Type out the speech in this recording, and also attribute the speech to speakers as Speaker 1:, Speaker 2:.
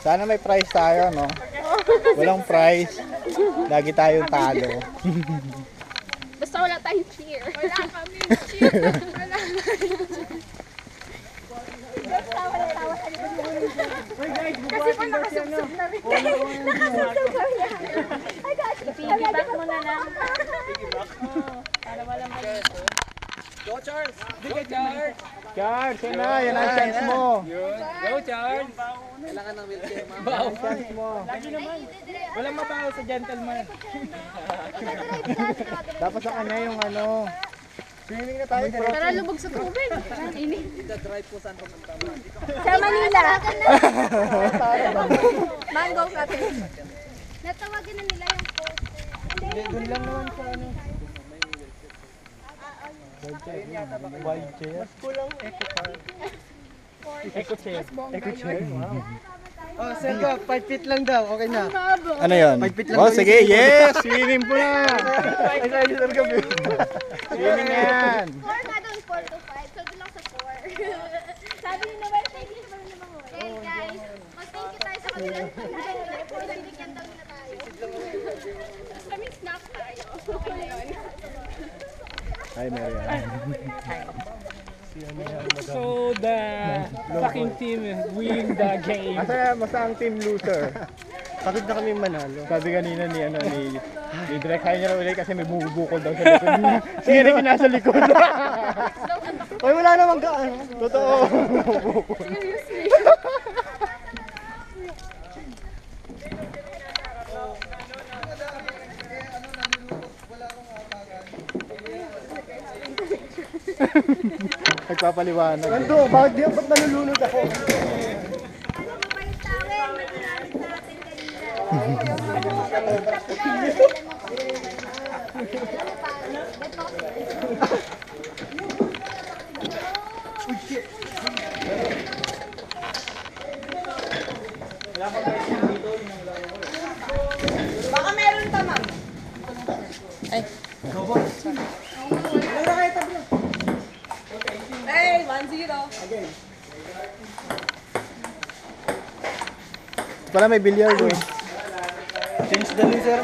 Speaker 1: Sana may prize tayo, no? Walang prize. Lagi tayong talo.
Speaker 2: Basta wala tayong cheer. Wala kami cheer. Wala tawa sa likod mo. Kasi po nakasubsob na rin. Nakasubsob na rin. Ay gosh. Piggyback mo na lang. Piggyback? Para wala mali.
Speaker 3: Go Charles! Go Charles!
Speaker 1: Charles, yan na. Yan ang chance mo.
Speaker 3: Go Charles! Kailangan ng wheelchair, ma'am. Bawo.
Speaker 1: Chance mo.
Speaker 3: Lagi naman. Walang mabaho sa gentleman.
Speaker 1: Dapat sa kanya yung ano. Swimming na tayo.
Speaker 2: Para lubog sa tubig. Init.
Speaker 3: Ida-drive po saan pumunta mo.
Speaker 2: Sa Manila. Mango cafe. Natawagan na nila yung post.
Speaker 1: Hindi, doon lang naman sa ano. Wild chair. Kulang eco park. Eco chair. Eco chair. Wow.
Speaker 3: Oh, sir ko, 5 feet lang daw. Okay na.
Speaker 1: Ano yun?
Speaker 3: 5 feet lang
Speaker 1: Oh,
Speaker 3: daw
Speaker 1: sige, yes! Swimming po na! Ay, sorry, sir gabi. Swimming na yan!
Speaker 2: 4 nga doon, 4 to 5. So, doon lang sa 4. Sabi ni Noel, thank you sa mga mga. Okay, guys. Mag-thank you tayo sa kanila. Bigyan daw na tayo. Kami snack tayo. Okay na yun.
Speaker 1: Hi, Marian.
Speaker 4: So the fucking team win the game.
Speaker 1: Basta ang team loser.
Speaker 3: Pagod na kami manalo.
Speaker 1: Sabi kanina ni Direk, kaya niya raw ulit kasi may bubukol daw sa likod niya. Si Eric yung nasa likod.
Speaker 3: Oy, wala namang ka.
Speaker 1: Totoo.
Speaker 2: Seriously.
Speaker 1: Nagpapaliwanag.
Speaker 3: Nando, ba't nalulunod ako?
Speaker 2: Ano mo ba yung tawel? Naglalaro natin kanina.
Speaker 5: Baka meron pa, ma'am. Hey, 1-0.
Speaker 1: Pala may billiard eh.
Speaker 3: Change the loser.